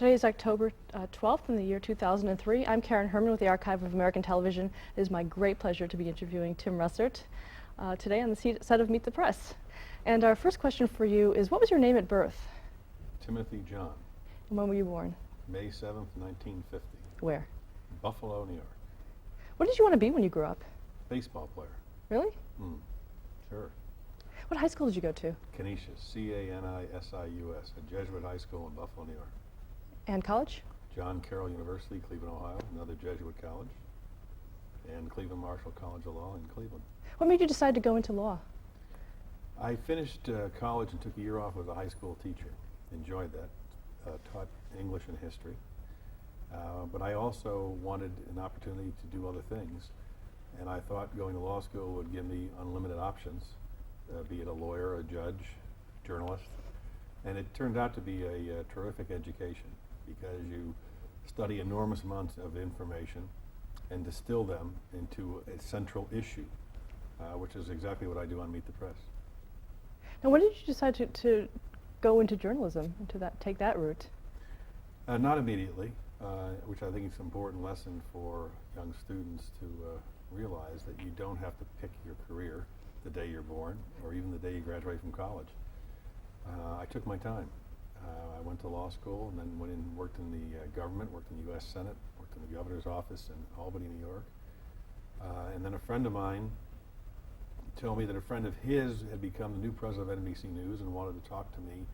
Today is October 12th in the year 2003. I'm Karen Herman with the Archive of American Television. It is my great pleasure to be interviewing Tim Russert today on the set of Meet the Press. And our first question for you is, what was your name at birth? Timothy John. And when were you born? May 7th, 1950. Where? Buffalo, New York. What did you want to be when you grew up? Baseball player. Really? Sure. What high school did you go to? Canisius, C-A-N-I-S-I-U-S, a Jesuit high school in Buffalo, New York. And college? John Carroll University, Cleveland, Ohio, another Jesuit college, and Cleveland Marshall College of Law in Cleveland. What made you decide to go into law? I finished college and took a year off as a high school teacher. Enjoyed that. Taught English and history. But I also wanted an opportunity to do other things. And I thought going to law school would give me unlimited options, be it a lawyer, a judge, journalist. And it turned out to be a terrific education because you study enormous amounts of information and distill them into a central issue, which is exactly what I do on Meet the Press. Now, when did you decide to go into journalism, take that route? Not immediately, which I think is an important lesson for young students to realize that you don't have to pick your career the day you're born or even the day you graduate from college. I took my time. I went to law school and then went in and worked in the government, worked in the U.S. Senate, worked in the governor's office in Albany, New York. And then a friend of mine told me that a friend of his had become the new president of NBC News and wanted to talk to me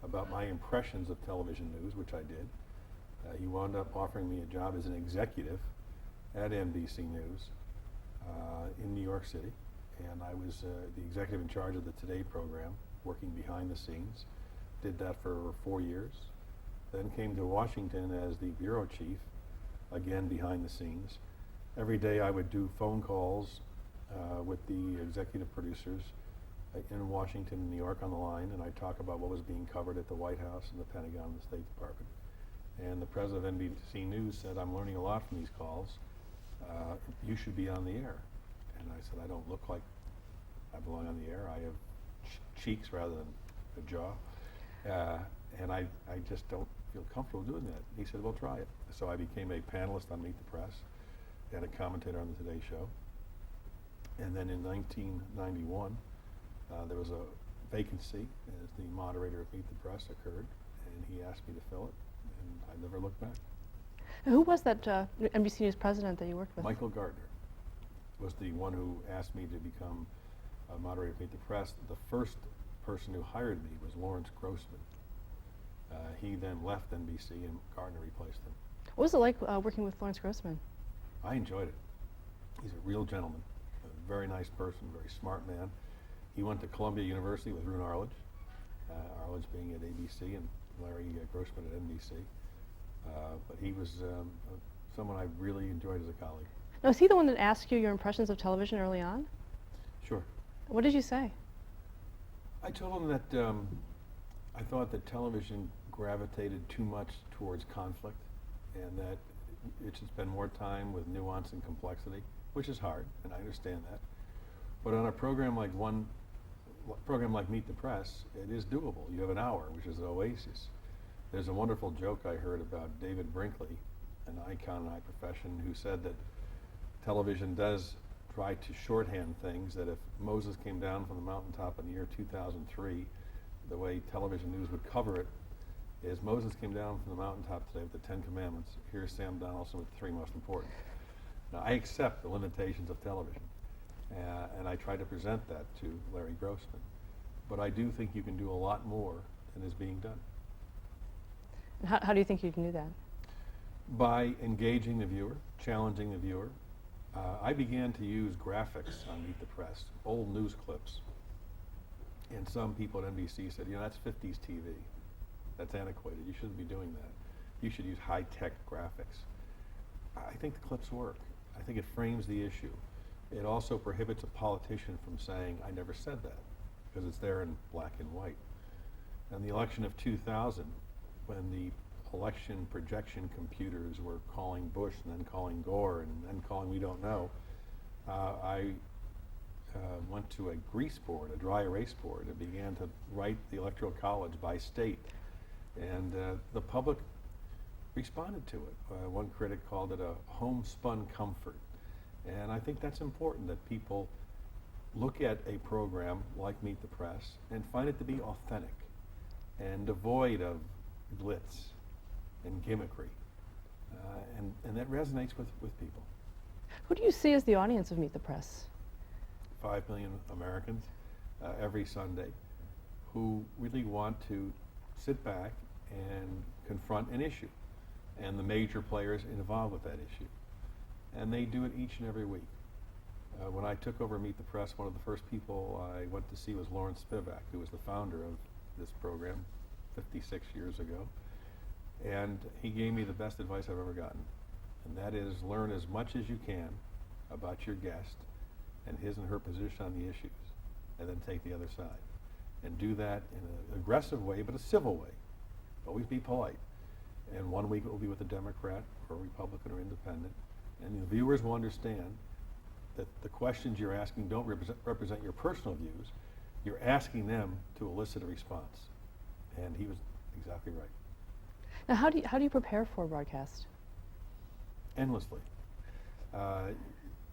about my impressions of television news, which I did. He wound up offering me a job as an executive at NBC News in New York City. And I was the executive in charge of the Today program, working behind the scenes. Did that for 4 years. Then came to Washington as the bureau chief, again behind the scenes. Every day I would do phone calls with the executive producers in Washington and New York on the line, and I'd talk about what was being covered at the White House and the Pentagon and the State Department. And the president of NBC News said, "I'm learning a lot from these calls. You should be on the air." And I said, "I don't look like I belong on the air. I have cheeks rather than a jaw. And I just don't feel comfortable doing that." He said, "Well, try it." So I became a panelist on Meet the Press and a commentator on the Today Show. And then in 1991, there was a vacancy as the moderator of Meet the Press occurred, and he asked me to fill it, and I never looked back. Who was that NBC News president that you worked with? Michael Gardner was the one who asked me to become a moderator of Meet the Press. The first person who hired me was Lawrence Grossman. He then left NBC and Gardner replaced him. What was it like working with Lawrence Grossman? I enjoyed it. He's a real gentleman, a very nice person, very smart man. He went to Columbia University with Roone Arledge, Arledge being at ABC and Larry Grossman at NBC. But he was someone I really enjoyed as a colleague. Now, was he the one that asked you your impressions of television early on? Sure. What did you say? I told him that I thought that television gravitated too much towards conflict and that it should spend more time with nuance and complexity, which is hard, and I understand that. But on a program like Meet the Press, it is doable. You have an hour, which is an oasis. There's a wonderful joke I heard about David Brinkley, an icon in our profession, who said that television does try to shorthand things, that if Moses came down from the mountaintop in the year 2003, the way television news would cover it is Moses came down from the mountaintop today with the 10 Commandments. Here's Sam Donaldson with the 3 most important. Now, I accept the limitations of television, and I try to present that to Larry Grossman. But I do think you can do a lot more than is being done. And how do you think you can do that? By engaging the viewer, challenging the viewer. I began to use graphics on Meet the Press, old news clips. And some people at NBC said, that's 50s TV. That's antiquated. You shouldn't be doing that. You should use high-tech graphics. I think the clips work. I think it frames the issue. It also prohibits a politician from saying, "I never said that," because it's there in black and white. And the election of 2000, when the election projection computers were calling Bush and then calling Gore and then calling we don't know, I went to a grease board, a dry erase board, and began to write the Electoral College by state. And the public responded to it. One critic called it a homespun comfort. And I think that's important, that people look at a program like Meet the Press and find it to be authentic and devoid of glitz and gimmickry. And that resonates with people. Who do you see as the audience of Meet the Press? 5 million Americans every Sunday who really want to sit back and confront an issue and the major players involved with that issue. And they do it each and every week. When I took over Meet the Press, one of the first people I went to see was Lawrence Spivak, who was the founder of this program 56 years ago. And he gave me the best advice I've ever gotten. And that is, learn as much as you can about your guest and his and her position on the issues, and then take the other side. And do that in an aggressive way, but a civil way. Always be polite. And one week it will be with a Democrat or a Republican or independent. And the viewers will understand that the questions you're asking don't represent your personal views. You're asking them to elicit a response. And he was exactly right. Now, how do you prepare for a broadcast? Endlessly.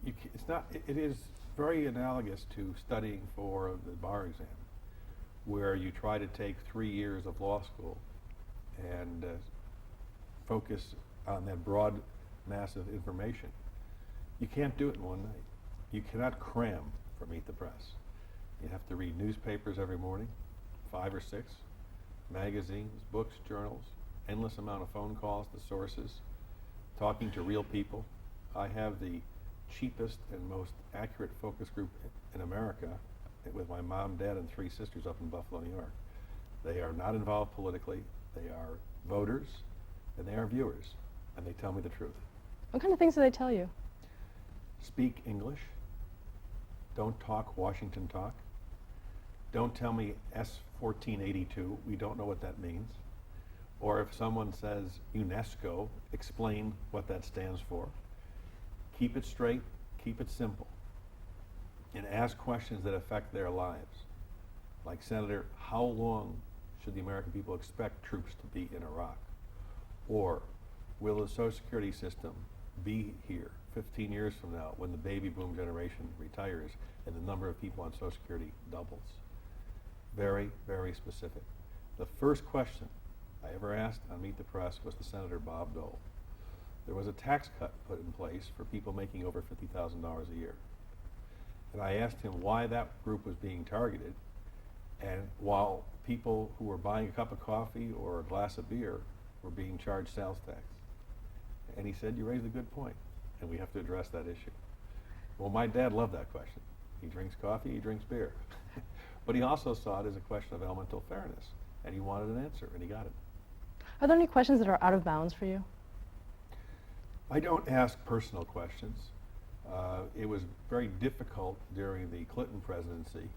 It is very analogous to studying for the bar exam, where you try to take 3 years of law school and focus on that broad mass of information. You can't do it in one night. You cannot cram for Meet the Press. You have to read newspapers every morning, 5 or 6, magazines, books, journals, endless amount of phone calls to sources, talking to real people. I have the cheapest and most accurate focus group in America, with my mom, dad, and 3 sisters up in Buffalo, New York. They are not involved politically. They are voters, and they are viewers, and they tell me the truth. What kind of things do they tell you? Speak English. Don't talk Washington talk. Don't tell me S1482. We don't know what that means. Or if someone says UNESCO, explain what that stands for. Keep it straight, keep it simple, and ask questions that affect their lives. Like, Senator, how long should the American people expect troops to be in Iraq? Or, will the Social Security system be here 15 years from now when the baby boom generation retires and the number of people on Social Security doubles? Very, very specific. The first question I ever asked on Meet the Press was to Senator Bob Dole. There was a tax cut put in place for people making over $50,000 a year. And I asked him why that group was being targeted, and while people who were buying a cup of coffee or a glass of beer were being charged sales tax. And he said, you raised a good point, and we have to address that issue. Well, my dad loved that question. He drinks coffee, he drinks beer. But he also saw it as a question of elemental fairness, and he wanted an answer, and he got it. Are there any questions that are out of bounds for you? I don't ask personal questions. It was very difficult during the Clinton presidency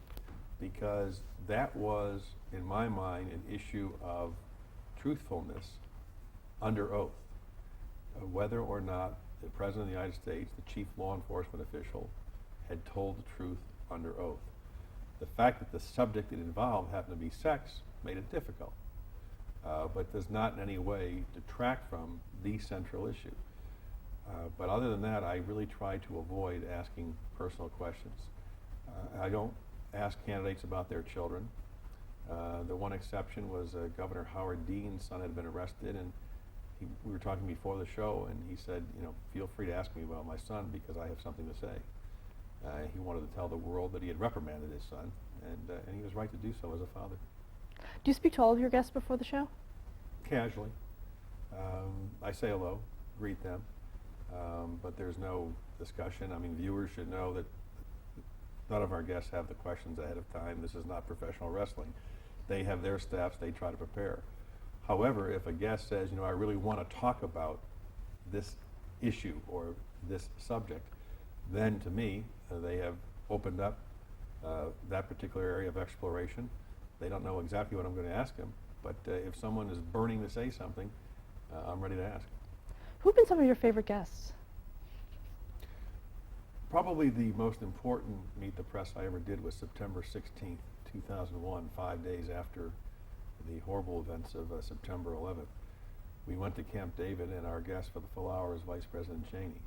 because that was, in my mind, an issue of truthfulness under oath. Whether or not the President of the United States, the chief law enforcement official, had told the truth under oath. The fact that the subject it involved happened to be sex made it difficult, but does not in any way detract from the central issue. But other than that, I really try to avoid asking personal questions. I don't ask candidates about their children. The one exception was Governor Howard Dean's son had been arrested, and we were talking before the show, and he said, feel free to ask me about my son because I have something to say. He wanted to tell the world that he had reprimanded his son, and he was right to do so as a father. Do you speak to all of your guests before the show? Casually. I say hello, greet them, but there's no discussion. I mean, viewers should know that none of our guests have the questions ahead of time. This is not professional wrestling. They have their staffs, they try to prepare. However, if a guest says, I really want to talk about this issue or this subject, then to me, they have opened up that particular area of exploration. They don't know exactly what I'm going to ask them, but if someone is burning to say something, I'm ready to ask. Who have been some of your favorite guests? Probably the most important Meet the Press I ever did was September 16th, 2001, 5 days after the horrible events of September 11th. We went to Camp David, and our guest for the full hour was Vice President Cheney.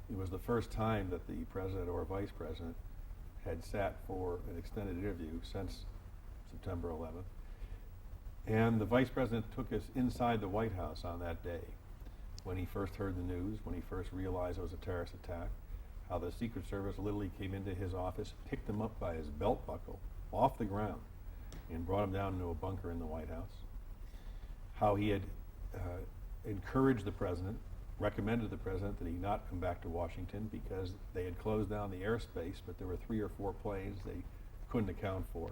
It was the first time that the president or vice president had sat for an extended interview since September 11th. And the vice president took us inside the White House on that day when he first heard the news, when he first realized it was a terrorist attack, how the Secret Service literally came into his office, picked him up by his belt buckle off the ground, and brought him down into a bunker in the White House. How he had encouraged the president, recommended the president that he not come back to Washington because they had closed down the airspace, but there were 3 or 4 planes they couldn't account for.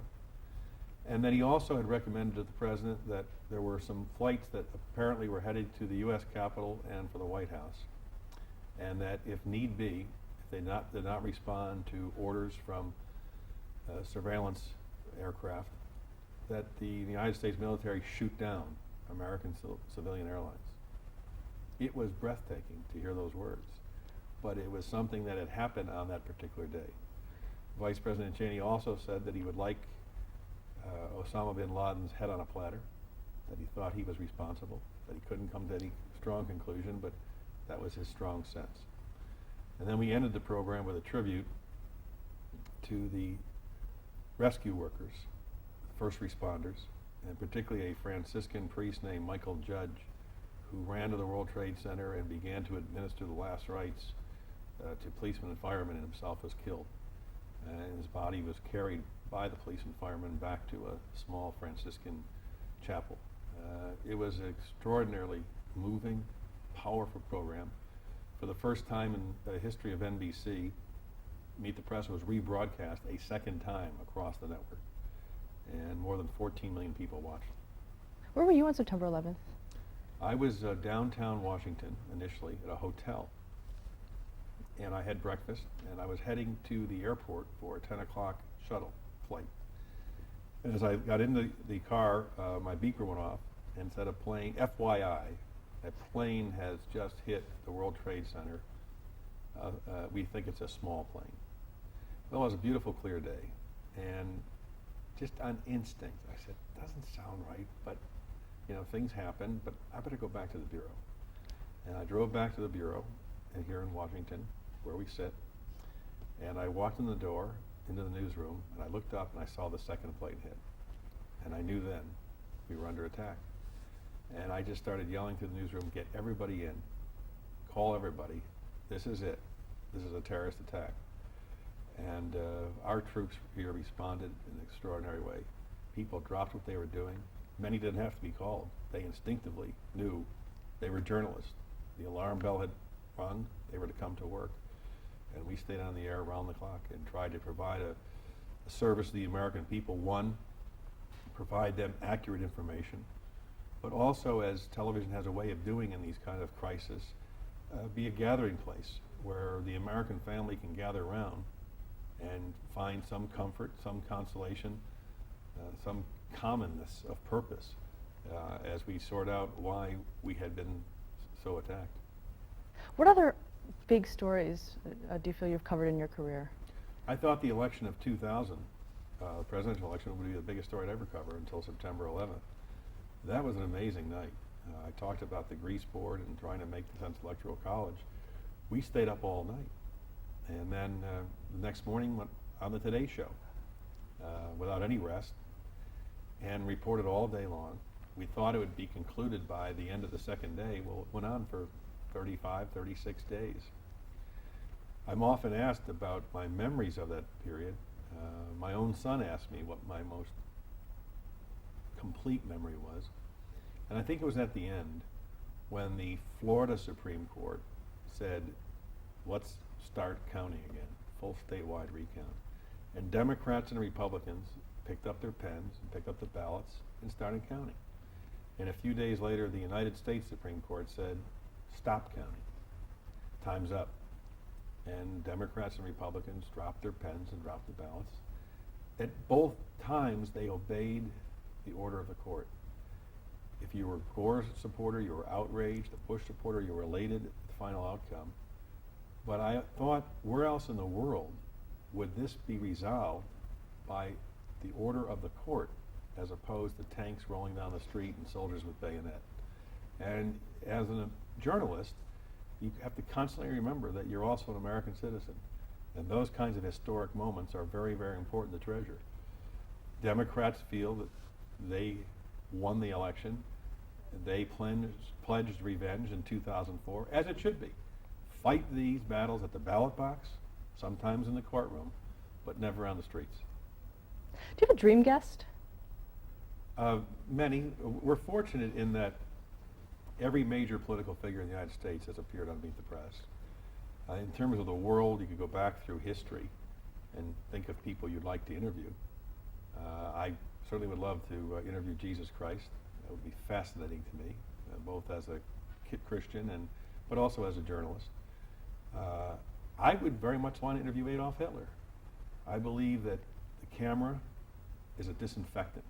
And then he also had recommended to the president that there were some flights that apparently were headed to the U.S. Capitol and for the White House, and that if need be, if they did not respond to orders from surveillance aircraft, that the United States military shoot down American civilian airlines. It was breathtaking to hear those words, but it was something that had happened on that particular day. Vice President Cheney also said that he would like Osama bin Laden's head on a platter, that he thought he was responsible, that he couldn't come to any strong conclusion, but that was his strong sense. And then we ended the program with a tribute to the rescue workers, first responders, and particularly a Franciscan priest named Michael Judge, who ran to the World Trade Center and began to administer the last rites to policemen and firemen, and himself was killed. And his body was carried by the police and firemen back to a small Franciscan chapel. It was an extraordinarily moving, powerful program. For the first time in the history of NBC, Meet the Press was rebroadcast a second time across the network, and more than 14 million people watched. Where were you on September 11th? I was downtown Washington initially at a hotel, and I had breakfast, and I was heading to the airport for a 10 o'clock shuttle flight. And as I got into the car, my beeper went off and said a plane, FYI, a plane has just hit the World Trade Center. We think it's a small plane. Well, it was a beautiful, clear day, and just on instinct, I said, doesn't sound right, but you know, things happen, but I better go back to the bureau. And I drove back to the bureau here in Washington, where we sit, and I walked in the door into the newsroom, and I looked up and I saw the second plane hit. And I knew then we were under attack. And I just started yelling to the newsroom, get everybody in, call everybody, this is it. This is a terrorist attack. And our troops here responded in an extraordinary way. People dropped what they were doing. Many didn't have to be called. They instinctively knew they were journalists. The alarm bell had rung, they were to come to work. And we stayed on the air around the clock and tried to provide a service to the American people. One, provide them accurate information, but also, as television has a way of doing in these kind of crises, be a gathering place where the American family can gather around and find some comfort, some consolation, some commonness of purpose as we sort out why we had been so attacked. What other big stories do you feel you've covered in your career? I thought the election of 2000, the presidential election, would be the biggest story I'd ever cover until September 11th. That was an amazing night. I talked about the Grease board and trying to make the Defense Electoral College. We stayed up all night. And then the next morning went on the Today Show without any rest and reported all day long. We thought it would be concluded by the end of the second day. Well, it went on for 35, 36 days. I'm often asked about my memories of that period. My own son asked me what my most complete memory was. And I think it was at the end when the Florida Supreme Court said, let's start counting again, full statewide recount. And Democrats and Republicans picked up their pens and picked up the ballots and started counting. And a few days later, the United States Supreme Court said, stop counting. Time's up. And Democrats and Republicans dropped their pens and dropped the ballots. At both times, they obeyed the order of the court. If you were a Gore supporter, you were outraged. A Bush supporter, you were elated at the final outcome. But I thought, where else in the world would this be resolved by the order of the court, as opposed to tanks rolling down the street and soldiers with bayonet? And as a journalist, you have to constantly remember that you're also an American citizen. And those kinds of historic moments are very, very important to treasure. Democrats feel that they won the election. They pledged revenge in 2004, as it should be. Fight these battles at the ballot box, sometimes in the courtroom, but never on the streets. Do you have a dream guest? Many. We're fortunate in that every major political figure in the United States has appeared on Meet the Press. In terms of the world, you could go back through history and think of people you'd like to interview. I certainly would love to interview Jesus Christ. That would be fascinating to me, both as a Christian but also as a journalist. I would very much want to interview Adolf Hitler. I believe that the camera is a disinfectant,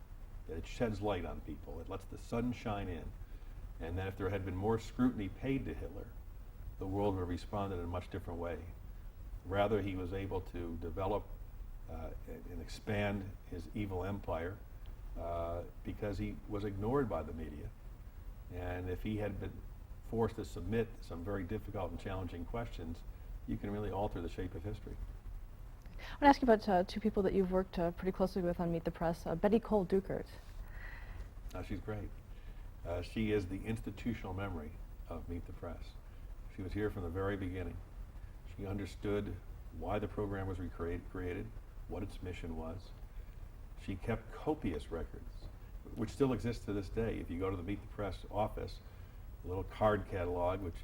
that it sheds light on people, it lets the sun shine in, and that if there had been more scrutiny paid to Hitler, the world would have responded in a much different way. Rather, he was able to develop and expand his evil empire because he was ignored by the media. And if he had been forced to submit some very difficult and challenging questions, you can really alter the shape of history. I want to ask you about two people that you've worked pretty closely with on Meet the Press. Betty Cole Dukert. She's great. She is the institutional memory of Meet the Press. She was here from the very beginning. She understood why the program was created, what its mission was. She kept copious records, which still exists to this day. If you go to the Meet the Press office, a little card catalog, which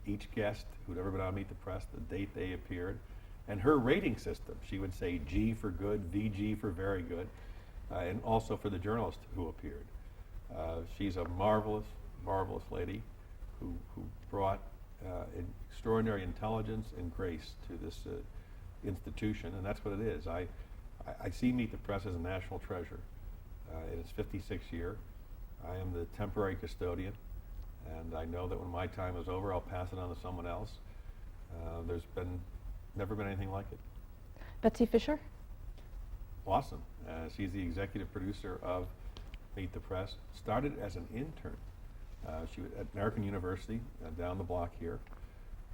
each guest who'd ever been on Meet the Press, the date they appeared, and her rating system. She would say G for good, VG for very good, and also for the journalist who appeared. She's a marvelous, marvelous lady who brought extraordinary intelligence and grace to this institution, and that's what it is. I see Meet the Press as a national treasure. In its 56th year, I am the temporary custodian, and I know that when my time is over, I'll pass it on to someone else. There's never been anything like it. Betsy Fisher? Awesome. She's the executive producer of Meet the Press. Started as an intern. She was at American University down the block here,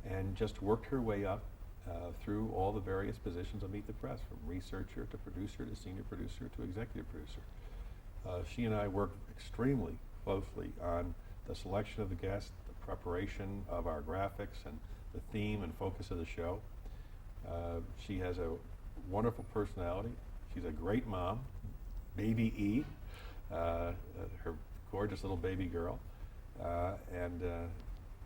and just worked her way up through all the various positions of Meet the Press, from researcher to producer to senior producer to executive producer. She and I worked extremely closely on the selection of the guests, the preparation of our graphics, and the theme and focus of the show. She has a wonderful personality. She's a great mom, baby E, her gorgeous little baby girl. And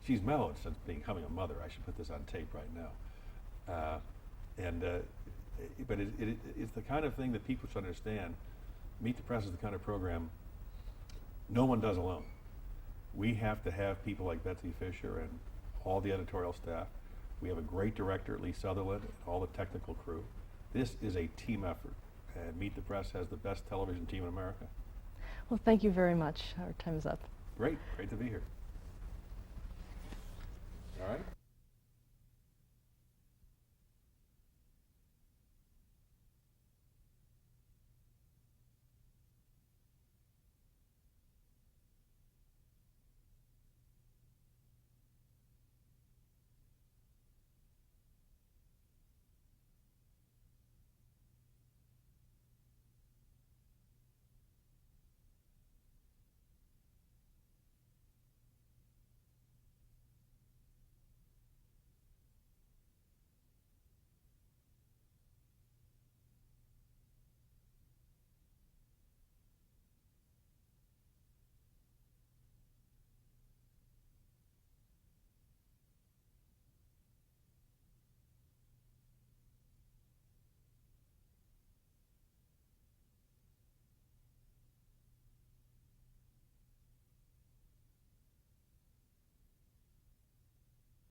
she's mellowed since becoming a mother. I should put this on tape right now. But it's the kind of thing that people should understand. Meet the Press is the kind of program no one does alone. We have to have people like Betsy Fisher and all the editorial staff. We have a great director, Lee Sutherland, and all the technical crew. This is a team effort, and Meet the Press has the best television team in America. Well, thank you very much. Our time is up. Great to be here.